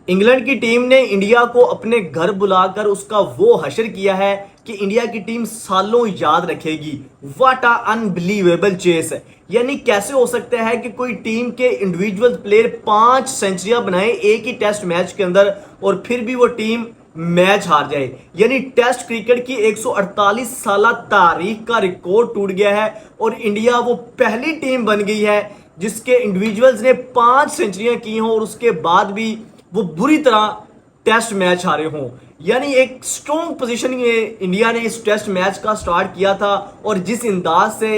England की team ने India को अपने घर बुलाकर उसका वो हशर किया है कि इंडिया की टीम सालों याद रखेगी। व्हाट अ अनबिलीवेबल चेस है। यानी कैसे हो सकता है कि कोई टीम के इंडिविजुअल प्लेयर 5 सेंचुरियां बनाए एक ही टेस्ट मैच के अंदर और फिर भी वो टीम मैच हार जाए। यानी टेस्ट क्रिकेट की 148 साल तारीख का रिकॉर्ड टूट गया है और इंडिया वो पहली टीम बन गई है जिसके इंडिविजुअल्स ने 5 सेंचुरियां की हों और उसके बाद भी वो बुरी तरह टेस्ट मैच हारे हों। यानी एक स्ट्रॉन्ग पोजीशन में इंडिया ने इस टेस्ट मैच का स्टार्ट किया था और जिस अंदाज से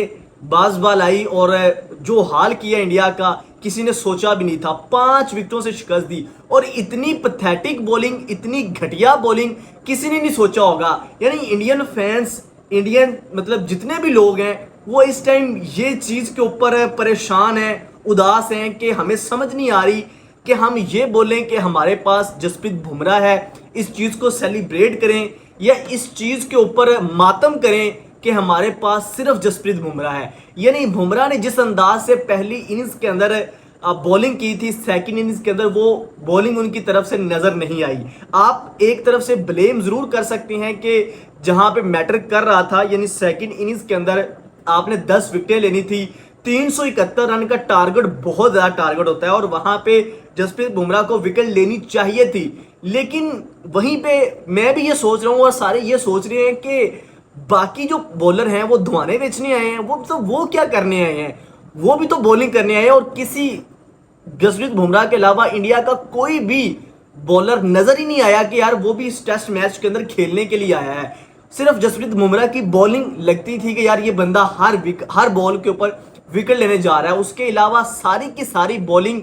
बाज़बाल आई और जो हाल किया इंडिया का किसी ने सोचा भी नहीं था। 5 विकेटों से शिकस्त दी और इतनी पैथेटिक बॉलिंग, इतनी घटिया बॉलिंग किसी ने नहीं सोचा होगा। यानी इंडियन फैंस, इंडियन मतलब जितने भी लोग हैं वो इस टाइम ये चीज़ के ऊपर परेशान हैं, उदास हैं कि हमें समझ नहीं आ रही कि हम ये बोलें कि हमारे पास जसप्रीत बुमराह है, इस चीज़ को सेलिब्रेट करें या इस चीज़ के ऊपर मातम करें कि हमारे पास सिर्फ जसप्रीत बुमराह है। यानी बुमराह ने जिस अंदाज से पहली इनिंग्स के अंदर बॉलिंग की थी, सेकंड इनिंग्स के अंदर वो बॉलिंग उनकी तरफ से नजर नहीं आई। आप एक तरफ से ब्लेम जरूर कर सकते हैं कि जहां पे मैटर कर रहा था, यानी सेकंड इनिंग्स के अंदर आपने 10 विकेटें लेनी थी। 371 रन का टारगेट बहुत ज्यादा टारगेट होता है और वहां पे जसप्रीत बुमराह को विकेट लेनी चाहिए थी। लेकिन वहीं पे मैं भी ये सोच रहा हूँ और सारे ये सोच रहे हैं कि बाकी जो बॉलर हैं वो धुआने बेचने आए हैं, वो क्या करने आए हैं, वो भी तो बॉलिंग करने आए हैं। और किसी जसप्रीत बुमराह के अलावा इंडिया का कोई भी बॉलर नजर ही नहीं आया कि यार वो भी इस टेस्ट मैच के अंदर खेलने के लिए आया है। सिर्फ जसप्रीत बुमराह की बॉलिंग लगती थी कि यार ये बंदा हर बॉल के ऊपर विकेट लेने जा रहा है। उसके अलावा सारी की सारी बॉलिंग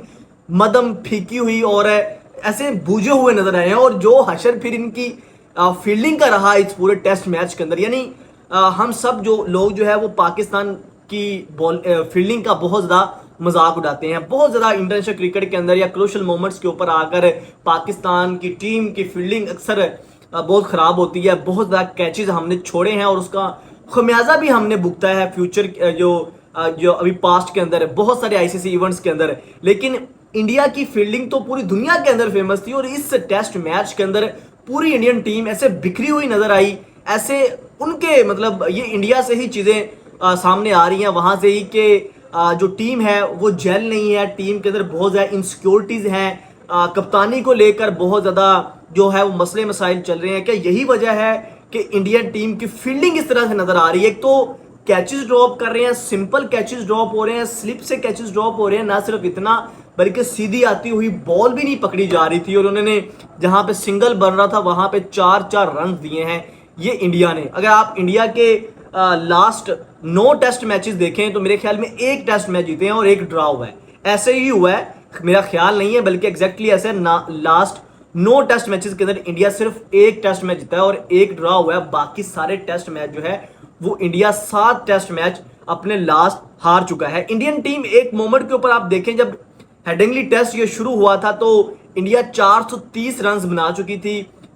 मदम फीकी हुई और ऐसे बूझे हुए नजर आए हैं। और जो हशर फिर इनकी फील्डिंग का रहा इस पूरे टेस्ट मैच के अंदर, यानी हम सब जो लोग जो है वो पाकिस्तान की बॉल फील्डिंग का बहुत ज़्यादा मजाक उड़ाते हैं। बहुत ज़्यादा इंटरनेशनल क्रिकेट के अंदर या क्रूशल मोमेंट्स के ऊपर आकर पाकिस्तान की टीम की फील्डिंग अक्सर बहुत ख़राब होती है। बहुत ज़्यादा कैचेज हमने छोड़े हैं और उसका खमियाजा भी हमने भुगता है फ्यूचर जो अभी पास्ट के अंदर है, बहुत सारे आईसीसी इवेंट्स के अंदर। लेकिन इंडिया की फील्डिंग तो पूरी दुनिया के अंदर फेमस थी और इस टेस्ट मैच के अंदर पूरी इंडियन टीम ऐसे बिखरी हुई नजर आई। ऐसे उनके मतलब ये इंडिया से ही चीज़ें सामने आ रही हैं, वहाँ से ही कि जो टीम है वो जेल नहीं है। टीम के अंदर बहुत ज़्यादा इनसिक्योरिटीज़ हैं, कप्तानी को लेकर बहुत ज़्यादा जो है वो मसले मसाइल चल रहे हैं। क्या यही वजह है कि इंडियन टीम की फील्डिंग इस तरह से नजर आ रही है? एक तो कैचेस ड्रॉप कर रहे हैं, सिंपल कैचेस ड्रॉप हो रहे हैं, स्लिप से कैचेस ड्रॉप हो रहे हैं। ना सिर्फ इतना बल्कि सीधी आती हुई बॉल भी नहीं पकड़ी जा रही थी और उन्होंने जहां पे सिंगल बन रहा था वहां पे 4-4 रन दिए हैं ये इंडिया ने। अगर आप इंडिया के लास्ट 9 टेस्ट मैचेस देखें तो मेरे ख्याल में एक टेस्ट मैच जीते हैं और एक ड्रा हुआ है। ऐसे ही हुआ है, मेरा ख्याल नहीं है बल्कि एग्जैक्टली ऐसे लास्ट 9 टेस्ट मैचेस के अंदर इंडिया सिर्फ एक टेस्ट मैच जीता है और एक ड्रा हुआ है। बाकी सारे टेस्ट मैच जो है वो इंडिया 7 टेस्ट मैच अपने लास्ट हार चुका है। इंडियन टीम एक मोमेंट के ऊपर आप देखें, जब हेडिंगली टेस्ट ये शुरू हुआ था तो इंडिया 430 रन बना चुकी थी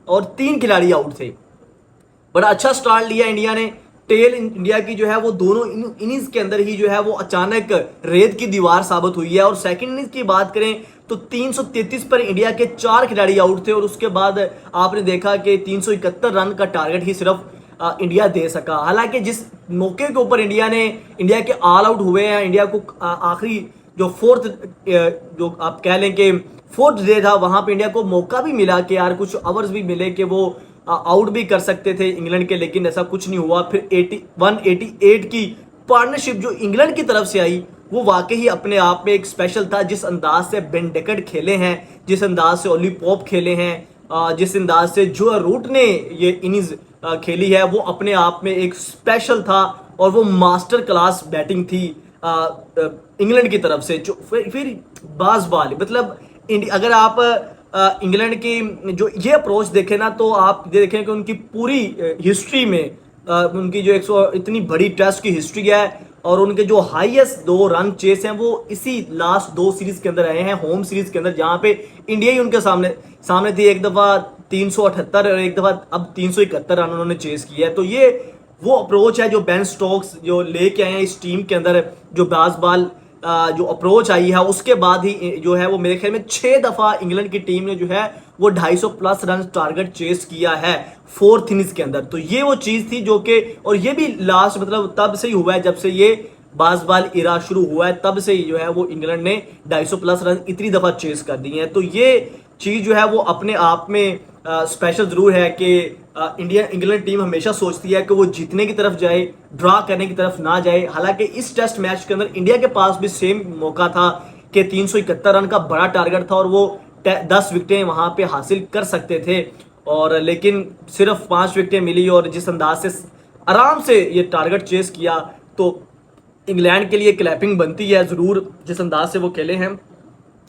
और 3 खिलाड़ी आउट थे। बड़ा अच्छा स्टार्ट लिया इंडिया ने। टेल इंडिया की जो है वो दोनों इनिंग्स के अंदर ही जो है वो अचानक रेत की दीवार साबित हुई है। और सेकंड इनिंग्स की बात करें तो 333 पर इंडिया के 4 खिलाड़ी आउट थे और उसके बाद आपने देखा कि 371 रन का टारगेट ही सिर्फ इंडिया दे सका। हालांकि जिस मौके के ऊपर इंडिया के ऑल आउट हुए हैं, इंडिया को आखिरी जो फोर्थ जो आप कह लें कि फोर्थ डे था, वहां पे इंडिया को मौका भी मिला कि यार कुछ आवर्स भी मिले कि वो आउट भी कर सकते थे इंग्लैंड के, लेकिन ऐसा कुछ नहीं हुआ। फिर 188 की पार्टनरशिप जो इंग्लैंड की तरफ से आई वो वाकई अपने आप में एक स्पेशल था। जिस अंदाज से बेन डेकेट खेले हैं, जिस अंदाज से ओली पॉप खेले हैं, जिस अंदाज से जो रूट ने ये इनिंग्स खेली है वो अपने आप में एक स्पेशल था और वो मास्टर क्लास बैटिंग थी इंग्लैंड की तरफ से। जो फिर बाज़बाल मतलब अगर आप इंग्लैंड की जो ये अप्रोच देखें ना तो आप देखें कि उनकी पूरी हिस्ट्री में उनकी जो 100 इतनी बड़ी टेस्ट की हिस्ट्री है और उनके जो हाईएस्ट 2 रन चेस हैं वो इसी लास्ट 2 सीरीज के अंदर आए हैं, होम सीरीज के अंदर, जहां पे इंडिया ही उनके सामने थी। एक दफा 378 और एक दफा अब 371 रन उन्होंने चेस किया है। तो ये वो अप्रोच है जो बेन स्टोक्स जो लेके आए हैं इस टीम के अंदर, जो बाज़बाल जो अप्रोच आई है उसके बाद ही जो है वो मेरे ख्याल में 6 दफा इंग्लैंड की टीम ने जो है वो 250 प्लस रन टारगेट चेस किया है 4th इनिंग्स के अंदर। तो ये वो चीज थी जो कि, और ये भी लास्ट मतलब तब से ही हुआ है जब से ये बाजबाल इरा शुरू हुआ है, तब से ही जो है वो इंग्लैंड ने 250 प्लस रन इतनी दफा चेस कर दी हैं। तो ये चीज जो है वो अपने आप में स्पेशल जरूर है कि इंग्लैंड टीम हमेशा सोचती है कि वो जीतने की तरफ जाए, ड्रा करने की तरफ ना जाए। हालांकि इस टेस्ट मैच के अंदर इंडिया के पास भी सेम मौका था कि 371 रन का बड़ा टारगेट था और वो 10 विकेटें वहां पे हासिल कर सकते थे, और लेकिन सिर्फ 5 विकेटें मिली। और जिस अंदाज से आराम से ये टारगेट चेस किया, तो इंग्लैंड के लिए क्लैपिंग बनती है जरूर, जिस अंदाज से वो खेले हैं।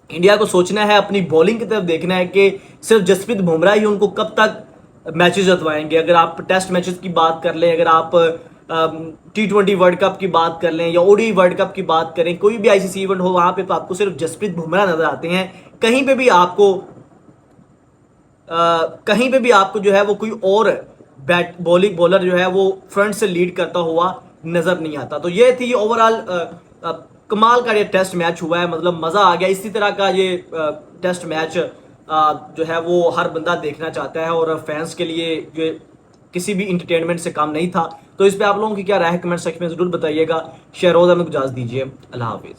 इंडिया को सोचना है, अपनी बॉलिंग की तरफ देखना है कि सिर्फ जसप्रीत बुमराह ही उनको कब तक मैचेस जितवाएंगे। अगर आप टेस्ट मैचेस की बात कर लें, अगर आप T20 वर्ल्ड कप की बात कर लें या ODI वर्ल्ड कप की बात करें, कोई भी ICC इवेंट हो, वहां पे तो आपको सिर्फ जसप्रीत बुमराह नजर आते हैं। कहीं पे भी आपको जो है वो कोई और बॉलिंग बॉलर जो है वो फ्रंट से लीड करता हुआ नजर नहीं आता। तो ये थी ओवरऑल कमाल का ये टेस्ट मैच हुआ है, मतलब मजा आ गया। इसी तरह का ये टेस्ट मैच जो है वो हर बंदा देखना चाहता है, और फैंस के लिए जो किसी भी इंटरटेनमेंट से काम नहीं था। तो इस पे आप लोगों की क्या राय है, कमेंट सेक्शन में जरूर बताइएगा। शेयरोज हमें इजाजत दीजिए, अल्लाह हाफिज।